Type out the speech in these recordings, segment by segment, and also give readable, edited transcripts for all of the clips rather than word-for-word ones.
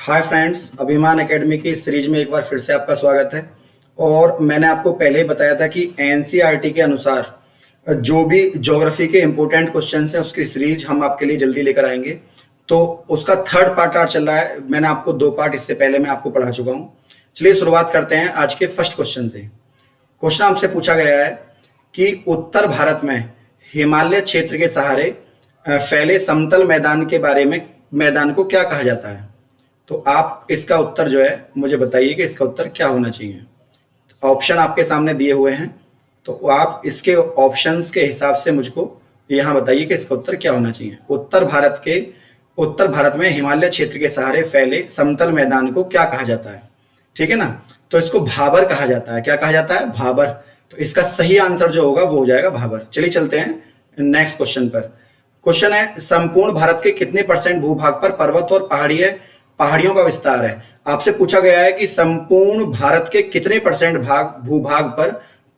Hi friends, अभिमान academy की इस सीरीज में एक बार फिर से आपका स्वागत है। और मैंने आपको पहले ही बताया था कि एनसीईआरटी के अनुसार जो भी ज्योग्राफी के इंपॉर्टेंट क्वेश्चंस हैं उसकी सीरीज हम आपके लिए जल्दी लेकर आएंगे। तो उसका थर्ड पार्ट आज चल रहा है। मैंने आपको 2 पार्ट इससे पहले मैं आपको पढ़ा चुका हूँ। चलिए शुरुआत करते हैं आज के फर्स्ट क्वेश्चन से। क्वेश्चन हमसे पूछा गया है कि उत्तर भारत में हिमालय क्षेत्र के सहारे फैले समतल मैदान के बारे में मैदान को क्या कहा जाता है। तो आप इसका उत्तर जो है मुझे बताइए कि इसका उत्तर क्या होना चाहिए। ऑप्शन आपके सामने दिए हुए हैं, तो आप इसके ऑप्शंस के हिसाब से मुझको यहाँ बताइए कि इसका उत्तर क्या होना चाहिए। उत्तर भारत में हिमालय क्षेत्र के सहारे फैले समतल मैदान को क्या कहा जाता है। ठीक है ना, तो इसको भाबर कहा जाता है। क्या कहा जाता है? भाबर। तो इसका सही आंसर जो होगा वो हो जाएगा भाबर। चलिए चलते हैं नेक्स्ट क्वेश्चन पर। क्वेश्चन है, संपूर्ण भारत के कितने % भूभाग पर पर्वत और पहाड़ियों का विस्तार है। आपसे पूछा गया है कि संपूर्ण भारत के कितने % भूभाग पर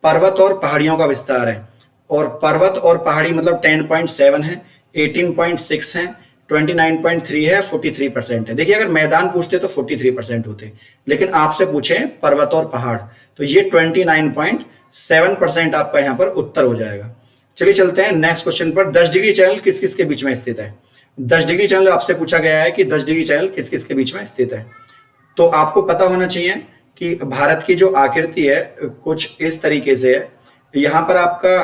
पर्वत और पहाड़ियों का विस्तार है। और पर्वत और पहाड़ी मतलब 10.7 है, 18.6 है, 29.3 है, 43% है। देखिए, अगर मैदान पूछते तो 43% होते, लेकिन आपसे पूछे पर्वत और पहाड़ तो ये 29.7% आपका यहां पर उत्तर हो जाएगा। चलिए चलते हैं नेक्स्ट क्वेश्चन पर। 10 डिग्री चैनल किस किस के बीच में स्थित है। 10 डिग्री चैनल आपसे पूछा गया है कि 10 डिग्री चैनल किस किस के बीच में स्थित है। तो आपको पता होना चाहिए कि भारत की जो आकृति है कुछ इस तरीके से है। यहाँ पर आपका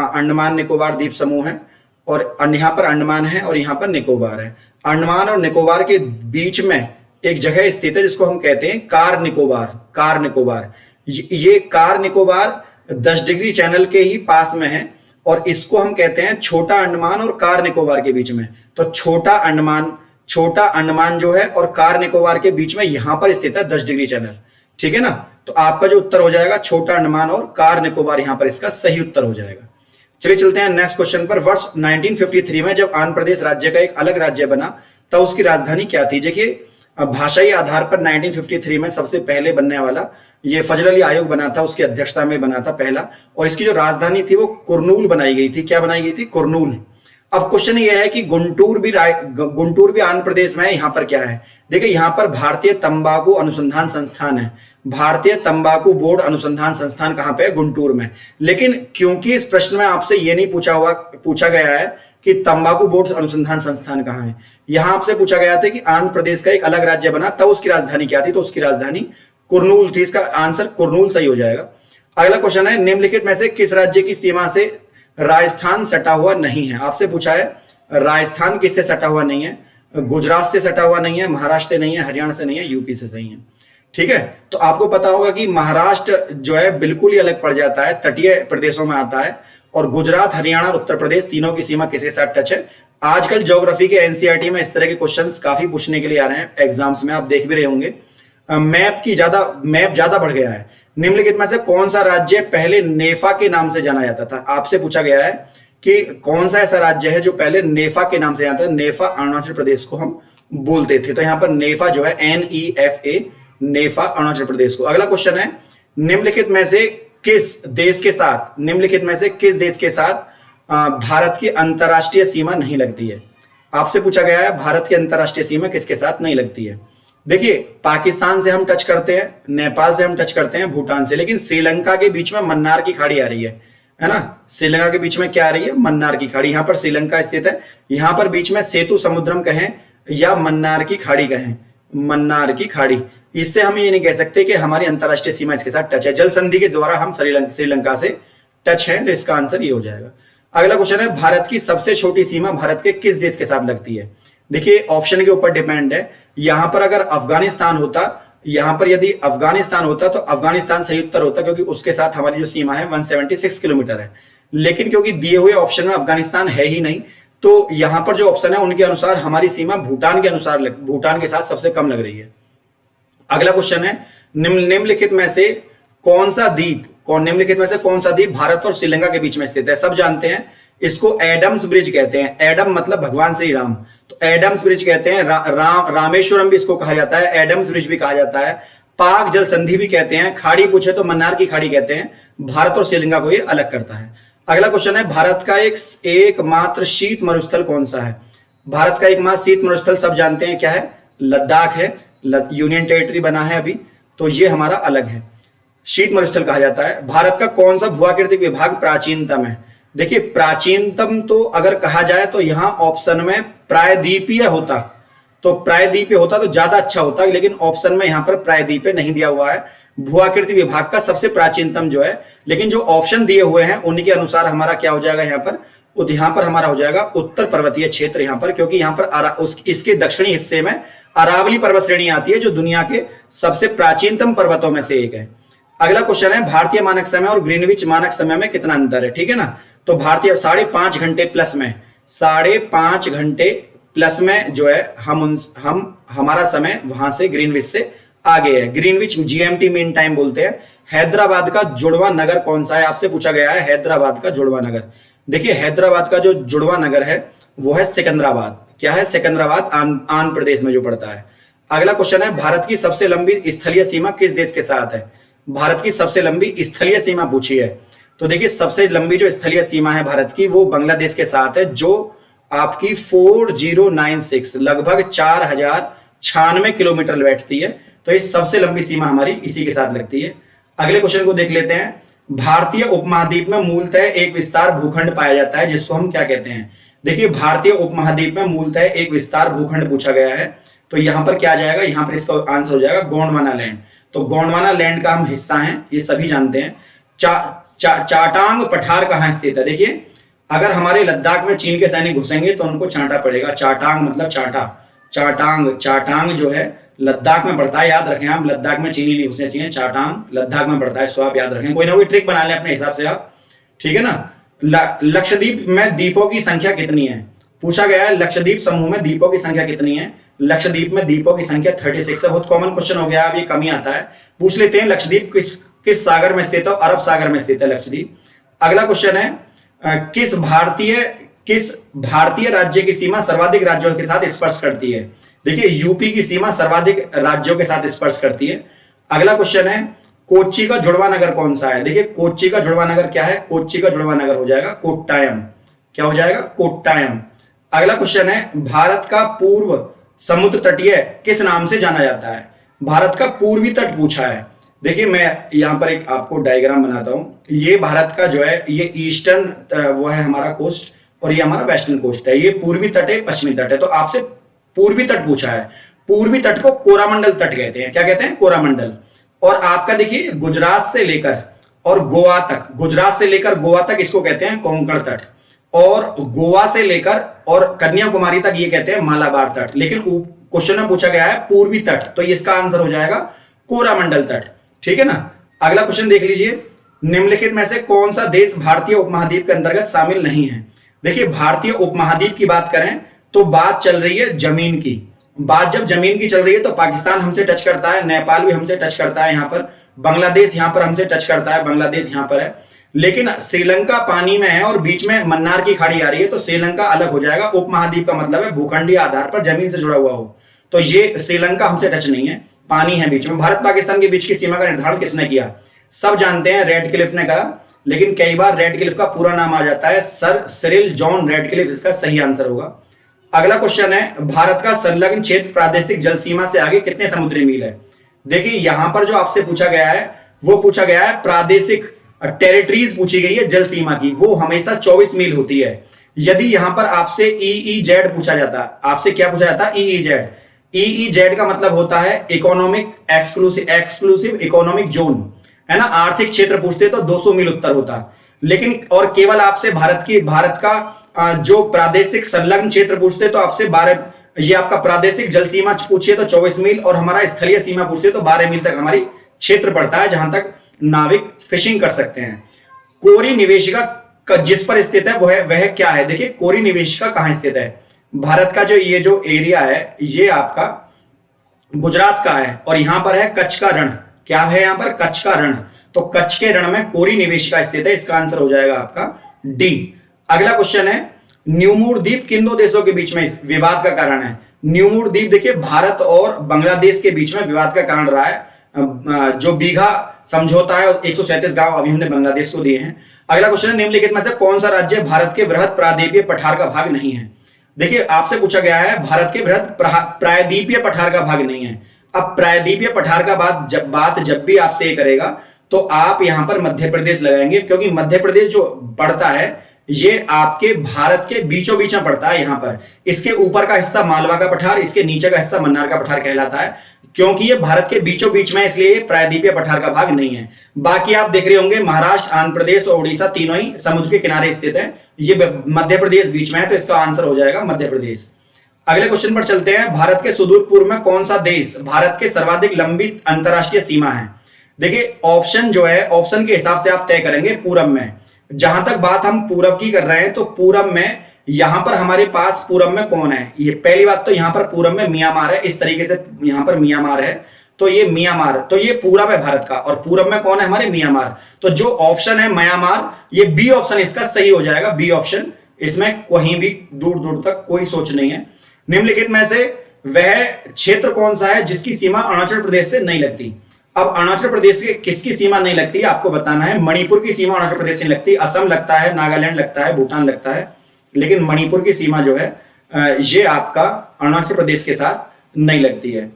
अंडमान निकोबार द्वीप समूह है, और यहाँ पर अंडमान है और यहाँ पर निकोबार है। अंडमान और निकोबार के बीच में एक जगह स्थित है जिसको हम कहते हैं कार निकोबार। ये कार निकोबार 10 डिग्री चैनल के ही पास में है, और इसको हम कहते हैं छोटा अंडमान और कार निकोबार के बीच में। तो छोटा अंडमान जो है और कार निकोबार के बीच में यहां पर स्थित है 10 डिग्री चैनल। ठीक है ना, तो आपका जो उत्तर हो जाएगा छोटा अंडमान और कार निकोबार, यहां पर इसका सही उत्तर हो जाएगा। चलिए चलते हैं नेक्स्ट क्वेश्चन पर। वर्ष 1953 में जब आंध्र प्रदेश राज्य का एक अलग राज्य बना तब उसकी राजधानी क्या थी। देखिए, भाषाई आधार पर 1953 में सबसे पहले बनने वाला ये फजल अली आयोग बना था, उसकी अध्यक्षता में बना था पहला, और इसकी जो राजधानी थी वो कुरनूल बनाई गई थी। क्या बनाई गई थी? कुरनूल। अब क्वेश्चन ये है कि गुंटूर भी आंध्र प्रदेश में है। यहाँ पर क्या है? देखिए, यहाँ पर भारतीय तंबाकू अनुसंधान संस्थान है। भारतीय तंबाकू बोर्ड अनुसंधान संस्थान कहाँ पे है? गुंटूर में। लेकिन क्योंकि इस प्रश्न में आपसे ये नहीं पूछा गया है कि तंबाकू बोर्ड अनुसंधान संस्थान कहाँ है, यहां आपसे पूछा गया था कि आंध्र प्रदेश का एक अलग राज्य बना तब उसकी राजधानी क्या थी, तो उसकी राजधानी कुरनूल थी। इसका आंसर कुरनूल सही हो जाएगा। अगला क्वेश्चन है, निम्नलिखित में से किस राज्य की सीमा से राजस्थान सटा हुआ नहीं है। आपसे पूछा है राजस्थान किससे सटा हुआ नहीं है। गुजरात से सटा हुआ नहीं है, महाराष्ट्र से नहीं है, हरियाणा से नहीं है, यूपी से सही है। ठीक है, तो आपको पता होगा कि महाराष्ट्र जो है बिल्कुल ही अलग पड़ जाता है, तटीय प्रदेशों में आता है, और गुजरात, हरियाणा और उत्तर प्रदेश तीनों की सीमा किसके साथ टच है। आजकल ज्योग्राफी के एनसीईआरटी में इस तरह के क्वेश्चंस काफी पूछने के लिए आ रहे हैं एग्जाम्स में, आप देख भी रहे होंगे। मैप ज्यादा बढ़ गया है। निम्नलिखित में से कौन सा राज्य पहले नेफा के नाम से जाना जाता था। आपसे पूछा गया है कि कौन सा ऐसा राज्य है जो पहले नेफा के नाम से जाना था। नेफा अरुणाचल प्रदेश को हम बोलते थे, तो यहाँ पर नेफा जो है NEFA, नेफा अरुणाचल प्रदेश को। अगला क्वेश्चन है, निम्नलिखित में से किस देश के साथ भारत की अंतरराष्ट्रीय सीमा नहीं लगती है। आपसे पूछा गया है भारत की अंतरराष्ट्रीय सीमा किसके साथ नहीं लगती है। देखिए, पाकिस्तान से हम टच करते हैं, नेपाल से हम टच करते हैं, भूटान से, लेकिन श्रीलंका के बीच में मन्नार की खाड़ी आ रही है ना। श्रीलंका के बीच में क्या आ रही है? मन्नार की खाड़ी। यहां पर श्रीलंका स्थित है, यहां पर बीच में सेतु समुद्रम कहें या मन्नार की खाड़ी कहें, मन्नार की खाड़ी। इससे हम ये नहीं कह सकते कि हमारी अंतरराष्ट्रीय सीमा इसके साथ टच है। जल संधि के द्वारा हम श्रीलंका से टच है, तो इसका आंसर ये हो जाएगा। अगला क्वेश्चन है, भारत की सबसे छोटी सीमा भारत के किस देश के साथ लगती है। देखिए, ऑप्शन के ऊपर डिपेंड है। यहां पर अगर अफगानिस्तान होता, यहां पर यदि अफगानिस्तान होता तो अफगानिस्तान सही उत्तर होता, क्योंकि उसके साथ हमारी जो सीमा है 176 किलोमीटर है। लेकिन क्योंकि दिए हुए ऑप्शन में अफगानिस्तान है ही नहीं, तो यहां पर जो ऑप्शन है उनके अनुसार हमारी सीमा भूटान के साथ सबसे कम लग रही है। अगला क्वेश्चन है, निम्नलिखित में से कौन सा द्वीप भारत और श्रीलंका के बीच में स्थित है। सब जानते हैं इसको एडम्स ब्रिज कहते हैं। एडम मतलब भगवान श्री राम, तो एडम्स ब्रिज कहते हैं। रामेश्वरम भी इसको कहा जाता है, एडम्स ब्रिज भी कहा जाता है, पाक जल संधि भी कहते हैं, खाड़ी पूछे तो मन्नार की खाड़ी कहते हैं। भारत और श्रीलंका को ये अलग करता है। अगला क्वेश्चन है, भारत का एकमात्र शीत मरुस्थल कौन सा है। भारत का एकमात्र शीत मरुस्थल सब जानते हैं क्या है, लद्दाख है। यूनियन टेरिटरी बना है अभी, तो ये हमारा अलग है। शीत मरुस्थल कहा जाता है। भारत का कौन सा भूआकृतिक विभाग प्राचीनतम है? देखिए प्राचीनतम तो अगर कहा जाए तो यहां ऑप्शन में प्रायद्वीपीय होता, तो प्रायद्वीपीय होता तो ज्यादा अच्छा होता, लेकिन ऑप्शन में यहां पर प्रायद्वीपीय नहीं दिया हुआ है। भूआकृति विभाग का सबसे प्राचीनतम जो है, लेकिन जो ऑप्शन दिए हुए हैं उन्हीं के अनुसार हमारा क्या हो जाएगा यहाँ पर हमारा हो जाएगा उत्तर पर्वतीय क्षेत्र यहाँ पर, क्योंकि यहाँ पर इसके दक्षिणी हिस्से में अरावली पर्वत श्रेणी आती है जो दुनिया के सबसे प्राचीनतम पर्वतों में से एक है। अगला क्वेश्चन है भारतीय मानक समय और ग्रीनविच मानक समय में कितना अंतर है? ठीक है ना, तो भारतीय 5.5 घंटे प्लस में, 5.5 घंटे प्लस में जो है हम हमारा समय वहां से ग्रीनविच से आगे है। ग्रीनविच जीएमटी मीन टाइम बोलते हैं। हैदराबाद का जुड़वा नगर कौन सा है? आपसे पूछा गया है हैदराबाद का जुड़वा नगर। देखिए हैदराबाद का जो जुड़वा नगर है वो है सिकंदराबाद। क्या है? सिकंदराबाद, आंध्र प्रदेश में जो पड़ता है। अगला क्वेश्चन है भारत की सबसे लंबी स्थलीय सीमा किस देश के साथ है? भारत की सबसे लंबी स्थलीय सीमा पूछी है, तो देखिए सबसे लंबी जो स्थलीय सीमा है भारत की वो बांग्लादेश के साथ है, जो आपकी 4096 लगभग 4096 किलोमीटर बैठती है। तो ये सबसे लंबी सीमा हमारी इसी के साथ लगती है। अगले क्वेश्चन को देख लेते हैं। भारतीय उपमहाद्वीप में मूलतः एक विस्तार भूखंड पाया जाता है जिसको हम क्या कहते हैं? देखिए भारतीय उपमहाद्वीप में मूलतः एक विस्तार भूखंड पूछा गया है, तो यहां पर क्या आ जाएगा? यहां पर इसका आंसर हो जाएगा गोंडवाना लैंड। तो गोंडवाना लैंड का हम हिस्सा हैं, ये सभी जानते हैं। चाटांग पठार कहां स्थित है? देखिए अगर हमारे लद्दाख में चीन के सैनिक घुसेंगे तो उनको चाटा पड़ेगा। चाटांग मतलब चाटा, चाटांग जो है लद्दाख में पड़ता है, याद रखें आप, लद्दाख में चीनी नहीं घुसने चाहिए, चाटांग लद्दाख में पड़ता है, सो आप याद रखें। कोई ना कोई ट्रिक बना लें अपने हिसाब से आप, ठीक है ना। लक्षद्वीप में द्वीपों की संख्या कितनी है? पूछा गया है लक्षद्वीप समूह में द्वीपों की संख्या कितनी है? लक्षद्वीप में द्वीपों की संख्या 36 है। बहुत कॉमन क्वेश्चन हो गया, अब ये कम ही आता है, पूछ लेते हैं। लक्षद्वीप किस सागर में स्थित है? अरब सागर में स्थित है लक्षद्वीप। अगला क्वेश्चन है किस भारतीय राज्य की सीमा सर्वाधिक राज्यों के साथ स्पर्श करती है? देखिए यूपी की सीमा सर्वाधिक राज्यों के साथ स्पर्श करती है। अगला क्वेश्चन है कोच्चि का जुड़वा नगर कौन सा है? देखिए कोच्चि का जुड़वा नगर क्या है? कोच्चि का जुड़वा नगर हो जाएगा कोट्टायम। क्या हो जाएगा? कोट्टायम। अगला क्वेश्चन है भारत का पूर्व समुद्र तटीय किस नाम से जाना जाता है? भारत का पूर्वी तट पूछा है। देखिए मैं यहां पर एक आपको डायग्राम बनाता हूं। ये भारत का जो है ये ईस्टर्न वो है हमारा कोस्ट, और ये हमारा वेस्टर्न कोस्ट है। ये पूर्वी तट है, पश्चिमी तट है। तो आपसे पूर्वी तट पूछा है। पूर्वी तट को कोरामंडल तट कहते हैं। क्या कहते हैं? कोरामंडल। और आपका देखिए गुजरात से लेकर और गोवा तक, गुजरात से लेकर गोवा तक इसको कहते हैं कोंकण तट, और गोवा से लेकर और कन्याकुमारी तक ये कहते हैं मालाबार तट। लेकिन क्वेश्चन में पूछा गया है पूर्वी तट, तो इसका आंसर हो जाएगा कोरामंडल तट, ठीक है ना। अगला क्वेश्चन देख लीजिए, निम्नलिखित में से कौन सा देश भारतीय उपमहाद्वीप के अंतर्गत शामिल नहीं है? देखिए भारतीय उपमहाद्वीप की बात करें तो बात चल रही है जमीन की। बात जब जमीन की चल रही है तो पाकिस्तान हमसे टच करता है, नेपाल भी हमसे टच करता है, यहाँ पर बांग्लादेश यहाँ पर हमसे टच करता है, बांग्लादेश यहाँ पर है। लेकिन श्रीलंका पानी में है और बीच में मन्नार की खाड़ी आ रही है, तो श्रीलंका अलग हो जाएगा। उपमहाद्वीप का मतलब है भूखंडीय आधार पर जमीन से जुड़ा हुआ हो, तो ये श्रीलंका हमसे टच नहीं है, पानी है बीच में। भारत पाकिस्तान के बीच की सीमा का निर्धारण किसने किया? सब जानते हैं, रेडक्लिफ ने करा। लेकिन कई बार रेडक्लिफ का पूरा नाम आ जाता है सर सिरिल जॉन रेडक्लिफ, इसका सही आंसर होगा। अगला क्वेश्चन है भारत का संलग्न क्षेत्र प्रादेशिक जल सीमा से आगे कितने समुद्री मील है? देखिए यहां पर जो आपसे पूछा गया है वो पूछा गया है प्रादेशिक टेरिटरीज पूछी गई है जल सीमा की, वो हमेशा 24 मील होती है। यदि यहां पर आपसे EEZ पूछा जाता, आपसे क्या पूछा जाता? EEZ का मतलब होता है इकोनॉमिक एक्सक्लूसिव इकोनॉमिक जोन, है ना। आर्थिक क्षेत्र पूछते तो 200 मील उत्तर होता। लेकिन और केवल आपसे भारत का जो प्रादेशिक संलग्न क्षेत्र पूछते तो आपसे 12, ये आपका प्रादेशिक जल सीमा पूछिए तो 24 मील, और हमारा स्थलीय सीमा पूछते तो 12 मील तक हमारी क्षेत्र पड़ता है जहां तक नाविक फिशिंग कर सकते हैं। कोरी निवेशिका जिस पर स्थित है वह क्या है? देखिए कोरी निवेशिका कहां स्थित है? भारत का जो ये जो एरिया है ये आपका गुजरात का है, और यहां पर है कच्छ का रण। क्या है यहाँ पर? कच्छ का रण। तो कच्छ के रण में कोरी निवेशिका स्थित है, इसका आंसर हो जाएगा आपका डी। अगला क्वेश्चन है न्यूमूर द्वीप किन दो देशों के बीच में विवाद का कारण है? न्यूमूर द्वीप देखिए भारत और बांग्लादेश के बीच में विवाद का कारण रहा है। जो बीघा समझौता है 137 गांव अभी हमने बांग्लादेश को दिए हैं। अगला क्वेश्चन है निम्नलिखित में से कौन सा राज्य भारत के वृहद प्रायद्वीपीय पठार का भाग नहीं है? देखिए आपसे पूछा गया है भारत के वृहद प्रायद्वीपीय पठार का भाग नहीं है। अब प्रायद्वीपीय पठार का बात जब भी आपसे ये करेगा तो आप यहां पर मध्य प्रदेश लगाएंगे, क्योंकि मध्य प्रदेश जो पड़ता है ये आपके भारत के बीचों बीच में पड़ता है। यहां पर इसके ऊपर का हिस्सा मालवा का पठार, इसके नीचे का हिस्सा मन्नार का पठार कहलाता है। क्योंकि ये भारत के बीचों बीच में, इसलिए प्रायद्वीपीय पठार का भाग नहीं है। बाकी आप देख रहे होंगे महाराष्ट्र, आंध्र प्रदेश और उड़ीसा तीनों ही समुद्र के किनारे स्थित है। ये मध्य प्रदेश बीच में है, तो इसका आंसर हो जाएगा मध्य प्रदेश। अगले क्वेश्चन पर चलते हैं। भारत के सुदूर पूर्व में कौन सा देश भारत के सर्वाधिक लंबी अंतरराष्ट्रीय सीमा है? देखिए ऑप्शन जो है, ऑप्शन के हिसाब से आप तय करेंगे पूरब में। जहां तक बात हम पूरब की कर रहे हैं तो पूरब में यहां पर हमारे पास पूरब में कौन है? ये पहली बात तो यहां पर पूरब में म्यांमार है, इस तरीके से यहां पर म्यांमार है, तो ये म्यांमार, तो ये पूरब है भारत का, और पूरब में कौन है हमारे? म्यांमार। तो जो ऑप्शन है म्यांमार, ये बी ऑप्शन इसका सही हो जाएगा, बी ऑप्शन। इसमें कहीं भी दूर दूर तक कोई सोच नहीं है। निम्नलिखित में से वह क्षेत्र कौन सा है जिसकी सीमा अरुणाचल प्रदेश से नहीं लगती? अब अरुणाचल प्रदेश के किसकी सीमा नहीं लगती आपको बताना है। मणिपुर की सीमा अरुणाचल प्रदेश से नहीं लगती, असम लगता है, नागालैंड लगता है, भूटान लगता है, लेकिन मणिपुर की सीमा जो है ये आपका अरुणाचल प्रदेश के साथ नहीं लगती है।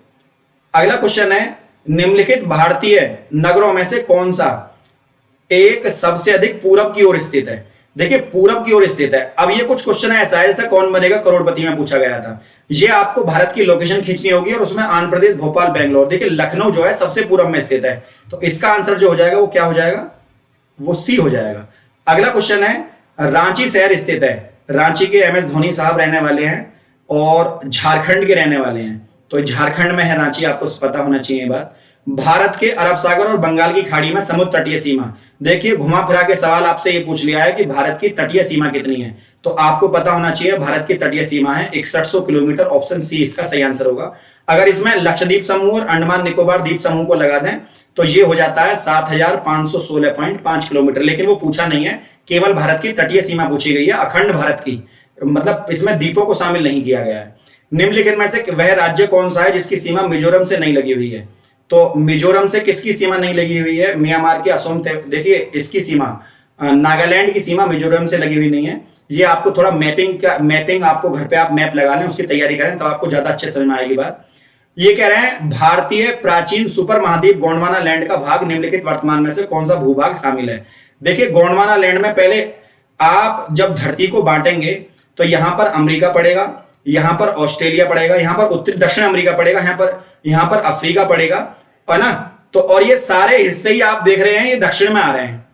अगला क्वेश्चन है, निम्नलिखित भारतीय नगरों में से कौन सा एक सबसे अधिक पूरब की ओर स्थित है? देखिए पूरब की ओर स्थित है। अब ये कुछ क्वेश्चन ऐसा है जैसे कौन बनेगा करोड़पति में पूछा गया था। ये आपको भारत की लोकेशन खींचनी होगी और उसमें आंध्र प्रदेश, भोपाल, बेंगलोर। देखिए लखनऊ जो है सबसे पूरब में स्थित है, तो इसका आंसर जो हो जाएगा वो क्या हो जाएगा? वो सी हो जाएगा। अगला क्वेश्चन है, रांची शहर स्थित है। रांची के एम एस धोनी साहब रहने वाले हैं और झारखंड के रहने वाले हैं, तो झारखंड में है रांची, आपको पता होना चाहिए बात। भारत के अरब सागर और बंगाल की खाड़ी में समुद्र तटीय सीमा। देखिए घुमा फिरा के सवाल आपसे ये पूछ लिया है कि भारत की तटीय सीमा कितनी है, तो आपको पता होना चाहिए भारत की तटीय सीमा है 6100 किलोमीटर। ऑप्शन सी इसका सही आंसर होगा। अगर इसमें लक्षद्वीप समूह और अंडमान निकोबार द्वीप समूह को लगा दें तो ये हो जाता है 7516.5 किलोमीटर, लेकिन वो पूछा नहीं है, केवल भारत की तटीय सीमा पूछी गई है, अखंड भारत की, मतलब इसमें द्वीपों को शामिल नहीं किया गया है। निम्नलिखित में से वह राज्य कौन सा है जिसकी सीमा मिजोरम से नहीं लगी हुई है? तो मिजोरम से किसकी सीमा नहीं लगी हुई है? म्यांमार की असम। देखिए इसकी सीमा, नागालैंड की सीमा मिजोरम से लगी हुई नहीं है। ये आपको थोड़ा मैपिंग आपको घर पे आप मैप लगा लें, उसकी तैयारी करें तो आपको ज्यादा अच्छे समझ में आएगी बात। ये कह रहे हैं भारतीय प्राचीन सुपर महाद्वीप गोंडवाना लैंड का भाग निम्नलिखित वर्तमान में से कौन सा भूभाग शामिल है? देखिए गोंडवाना लैंड में पहले आप जब धरती को बांटेंगे तो यहां पर अमेरिका पड़ेगा, यहां पर ऑस्ट्रेलिया पड़ेगा, यहां पर उत्तरी दक्षिण अमेरिका पड़ेगा, यहां पर अफ्रीका पड़ेगा, है ना। तो और ये सारे हिस्से ही आप देख रहे हैं ये दक्षिण में आ रहे हैं,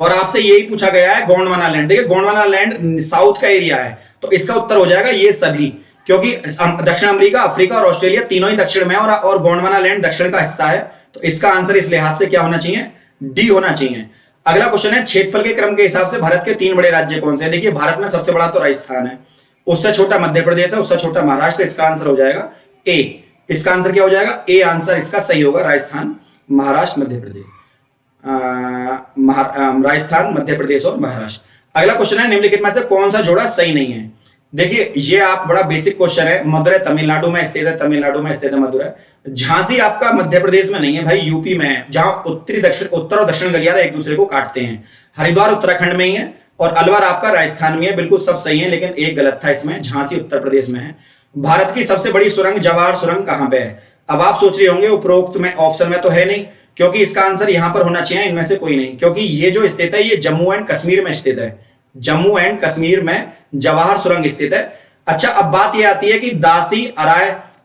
और आपसे यही पूछा गया है गोंडवाना लैंड। देखिए गोंडवाना लैंड साउथ का एरिया है, तो इसका उत्तर हो जाएगा ये सभी, क्योंकि दक्षिण अमेरिका, अफ्रीका और ऑस्ट्रेलिया तीनों ही दक्षिण में है और गोंडवाना लैंड दक्षिण का हिस्सा है, तो इसका आंसर इस लिहाज से क्या होना चाहिए? डी होना चाहिए। अगला क्वेश्चन है, क्षेत्रफल के क्रम के हिसाब से भारत के 3 बड़े राज्य कौन से हैं? देखिए भारत में सबसे बड़ा तो राजस्थान है, उससे छोटा मध्य प्रदेश है, उससे छोटा महाराष्ट्र। इसका आंसर हो जाएगा ए। इसका आंसर क्या हो जाएगा? ए आंसर इसका सही होगा, राजस्थान, महाराष्ट्र, मध्य प्रदेश, राजस्थान, मध्य प्रदेश और महाराष्ट्र। अगला क्वेश्चन है, निम्नलिखित में से कौन सा जोड़ा सही नहीं है? देखिए ये आप बड़ा बेसिक क्वेश्चन है। मदुरै तमिलनाडु में स्थित है, तमिलनाडु में स्थित है मदुरै। झांसी आपका मध्य प्रदेश में नहीं है भाई, यूपी में है, जहां उत्तर और दक्षिण गलियारा एक दूसरे को काटते हैं। हरिद्वार उत्तराखंड में ही है और अलवर आपका राजस्थान में है। बिल्कुल सब सही है, लेकिन एक गलत था इसमें, झांसी उत्तर प्रदेश में है। भारत की सबसे बड़ी सुरंग जवाहर सुरंग कहां पे है? अब आप सोच रहे होंगे उपरोक्त में ऑप्शन में तो है नहीं, क्योंकि इसका आंसर यहां पर होना चाहिए, इनमें से कोई नहीं, क्योंकि ये जो स्थित है ये जम्मू एंड कश्मीर में स्थित है, जम्मू एंड कश्मीर में जवाहर सुरंग स्थित है। अच्छा अब बात ये आती है कि दासी,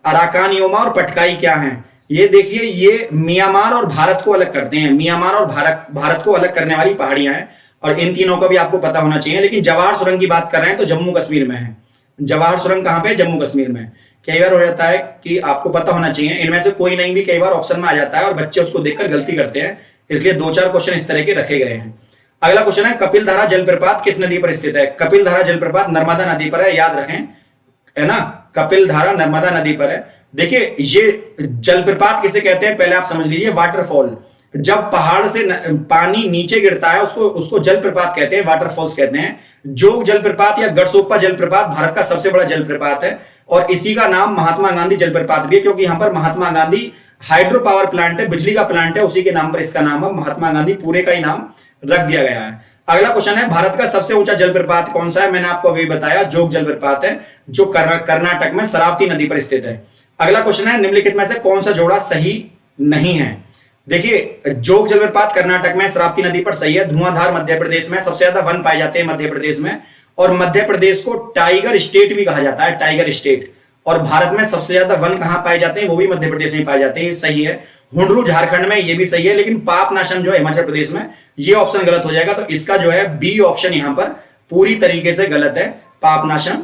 अराकान योमा और पटकाई क्या है? ये देखिए ये म्यांमार और भारत को अलग करते हैं, म्यांमार और भारत को अलग करने वाली पहाड़ियां हैं, और इन तीनों का भी आपको पता होना चाहिए। लेकिन जवाहर सुरंग की बात कर रहे हैं तो जम्मू कश्मीर में है। जवाहर सुरंग कहां पे है? जम्मू कश्मीर में। कई बार हो जाता है कि आपको पता होना चाहिए, इनमें से कोई नहीं भी कई बार ऑप्शन में आ जाता है और बच्चे उसको देखकर गलती करते हैं, इसलिए 2-4 क्वेश्चन इस तरह के रखे गए हैं। अगला क्वेश्चन है, कपिलधारा जलप्रपात किस नदी पर स्थित है? कपिलधारा जलप्रपात नर्मदा नदी पर है, याद रखें, है ना, कपिलधारा नर्मदा नदी पर है। देखिए ये जलप्रपात किसे कहते हैं पहले आप समझ लीजिए, वाटरफॉल। जब पहाड़ से पानी नीचे गिरता है उसको जलप्रपात कहते हैं, वाटरफॉल्स कहते हैं। जोग जलप्रपात या गढ़सोप्पा जलप्रपात भारत का सबसे बड़ा जलप्रपात है, और इसी का नाम महात्मा गांधी जलप्रपात भी है, क्योंकि यहां पर Mahatma Gandhi hydro power plant है, बिजली का प्लांट है, उसी के नाम पर इसका नाम है, महात्मा गांधी पूरे का ही नाम रख दिया गया है। अगला क्वेश्चन है, भारत का सबसे ऊंचा जलप्रपात कौन सा है? मैंने आपको अभी बताया जोग जलप्रपात है, जो कर्नाटक में शरावती नदी पर स्थित है। अगला क्वेश्चन है निम्नलिखित में से कौन सा जोड़ा सही नहीं है। देखिए जोग जलप्रपात कर्नाटक में शरावती नदी पर सही है। धुआंधार मध्य प्रदेश में, सबसे ज्यादा वन पाए जाते हैं मध्य प्रदेश में, और मध्य प्रदेश को टाइगर स्टेट भी कहा जाता है, टाइगर स्टेट। और भारत में सबसे ज्यादा वन कहां पाए जाते हैं, वो भी मध्य प्रदेश में पाए जाते हैं, ये सही है। हुंडरू झारखंड में, ये भी सही है। लेकिन पापनाशम जो है हिमाचल प्रदेश में, ये ऑप्शन गलत हो जाएगा। तो इसका जो है बी ऑप्शन यहां पर पूरी तरीके से गलत है, पापनाशम।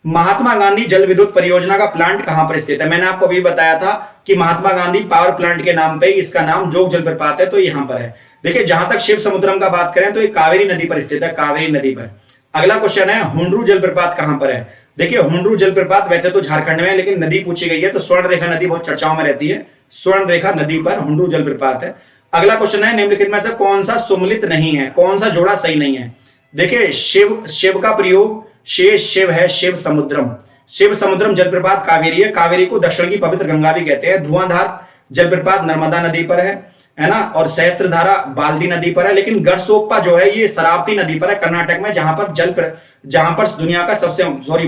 महात्मा गांधी जल विद्युत परियोजना का प्लांट कहां पर स्थित है। मैंने आपको अभी बताया था कि महात्मा गांधी पावर प्लांट के नाम पे इसका नाम जोग जलप्रपात है, तो यहां पर है। देखिए जहां तक शिव समुद्रम का बात करें तो ये कावेरी नदी पर स्थित है, कावेरी नदी पर। अगला क्वेश्चन है हुंडरू जलप्रपात कहां पर है। देखिए हुंडरू जलप्रपात वैसे तो झारखंड में है, लेकिन नदी पूछी गई है तो स्वर्ण रेखा नदी बहुत चर्चाओं में रहती है, स्वर्ण रेखा नदी पर हुंडरू जलप्रपात है। अगला क्वेश्चन है निम्नलिखित में से कौन सा सुमलित नहीं है, कौन सा जोड़ा सही नहीं है। देखिए शिव का प्रयोग शेष शिव है, शिव समुद्रम। शिव समुद्रम जलप्रपात कावेरी है, कावेरी को दक्षिण की पवित्र गंगा भी कहते हैं। धुआंधार जलप्रपात नर्मदा नदी पर है ना, और सहस्त्रधारा बाल्दी नदी पर है। लेकिन गढ़सोप्पा जो है ये शरावती नदी पर है, कर्नाटक में, जहां पर दुनिया का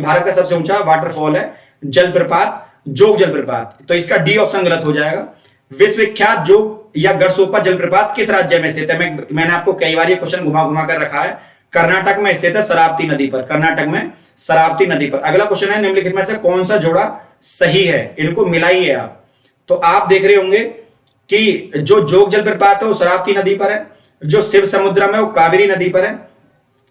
भारत का सबसे ऊंचा वाटरफॉल है जलप्रपात, जोग जलप्रपात। तो इसका डी ऑप्शन गलत हो जाएगा। विश्वविख्यात जोग या गढ़सोप्पा जलप्रपात किस राज्य में स्थित है। मैंने आपको कई बार ये क्वेश्चन घुमा घुमा कर रखा है। कर्नाटक में स्थित है, शरावती नदी पर, कर्नाटक में शरावती नदी पर। अगला क्वेश्चन है निम्नलिखित में से कौन सा जोड़ा सही है, इनको मिलाइए आप। तो आप देख रहे होंगे कि जो जोग जलप्रपात है वो शरावती नदी पर है, जो शिव समुद्रम है वो कावेरी नदी पर है।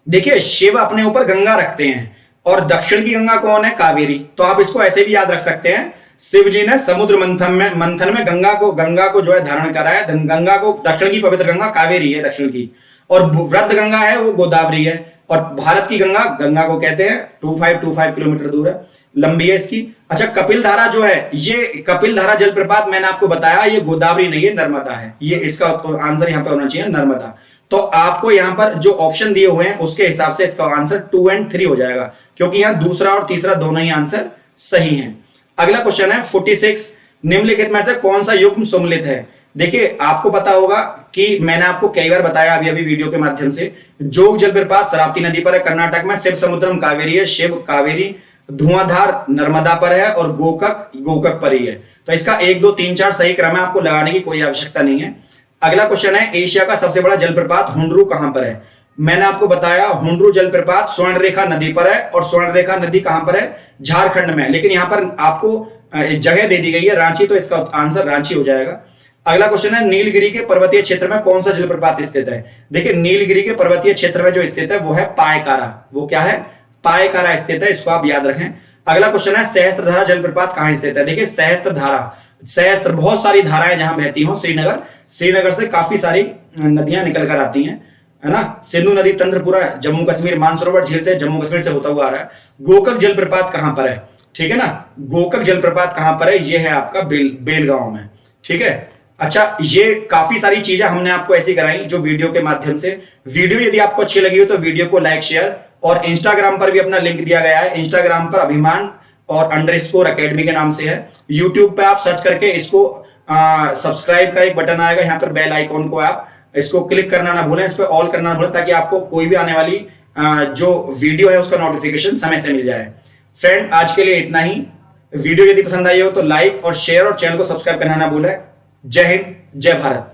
देखिए शिव अपने ऊपर गंगा रखते हैं और दक्षिण की गंगा कौन है, कावेरी। तो आप इसको ऐसे भी याद रख सकते हैं, शिव जी ने समुद्र मंथन में गंगा को जो है धारण करा है। गंगा को, दक्षिण की पवित्र गंगा कावेरी है दक्षिण की, और वृद्ध गंगा है वो गोदावरी है। और भारत की गंगा को कहते हैं 2525 किलोमीटर दूर है, लंबी है इसकी। अच्छा कपिल धारा जो है, ये कपिल धारा जलप्रपात मैंने आपको बताया ये गोदावरी नहीं है, नर्मदा है। ये इसका आंसर यहां पे होना चाहिए नर्मदा। तो आपको यहां पर जो ऑप्शन दिए हुए हैं उसके हिसाब से इसका आंसर 2 और 3 हो जाएगा, क्योंकि यहां दूसरा और तीसरा दोनों ही आंसर सही है। अगला क्वेश्चन है 46, निम्नलिखित में से कौन सा युग्म सुमलित है। देखिए आपको पता होगा कि मैंने आपको कई बार बताया अभी अभी वीडियो के माध्यम से, जोग जलप्रपात शरावती नदी पर है कर्नाटक में, शिव समुद्रम कावेरी है, शिव कावेरी, धुआंधार नर्मदा पर है, और गोकक पर ही है। तो इसका 1 2 3 4 सही क्रम है, आपको लगाने की कोई आवश्यकता नहीं है। अगला क्वेश्चन है एशिया का सबसे बड़ा जलप्रपात हुंडरू कहां पर है। मैंने आपको बताया हुंडरू जलप्रपात स्वर्णरेखा नदी पर है, और स्वर्णरेखा नदी कहां पर है, झारखंड में। लेकिन यहां पर आपको जगह दे दी गई है रांची, तो इसका आंसर रांची हो जाएगा। अगला क्वेश्चन है नीलगिरी के पर्वतीय क्षेत्र में कौन सा जलप्रपात स्थित है। देखिए नीलगिरी के पर्वतीय क्षेत्र में जो स्थित है वो है पायकारा। वो क्या है, पायकारा स्थित है, इसको आप याद रखें। अगला क्वेश्चन है सहस्त्रधारा जलप्रपात कहां स्थित है। देखिए सहस्त्र बहुत सारी धाराएं जहां बहती हो, श्रीनगर से काफी सारी नदियां निकल कर आती हैं, है ना। सिंधु नदी तंत्र पूरा जम्मू कश्मीर, मानसरोवर झील से जम्मू कश्मीर से होता हुआ आ रहा है। गोकक जलप्रपात कहां पर है, ठीक है ना, गोकक जलप्रपात कहां पर है, ये है आपका बेलगांव में, ठीक है। अच्छा ये काफी सारी चीजें हमने आपको ऐसी कराई जो वीडियो के माध्यम से। वीडियो यदि आपको अच्छी लगी हो तो वीडियो को लाइक शेयर, और इंस्टाग्राम पर भी अपना लिंक दिया गया है, इंस्टाग्राम पर अभिमान और अंडरस्कोर अकेडमी के नाम से है। यूट्यूब पे आप सर्च करके इसको सब्सक्राइब का एक बटन आएगा, यहाँ पर बेल आइकॉन को आप इसको क्लिक करना ना भूलें, इस पर ऑल करना ना भूलें, ताकि आपको कोई भी आने वाली जो वीडियो है उसका नोटिफिकेशन समय से मिल जाए। फ्रेंड आज के लिए इतना ही। वीडियो यदि पसंद आई हो तो लाइक और शेयर और चैनल को सब्सक्राइब करना ना भूलें। जय हिंद, जय भारत।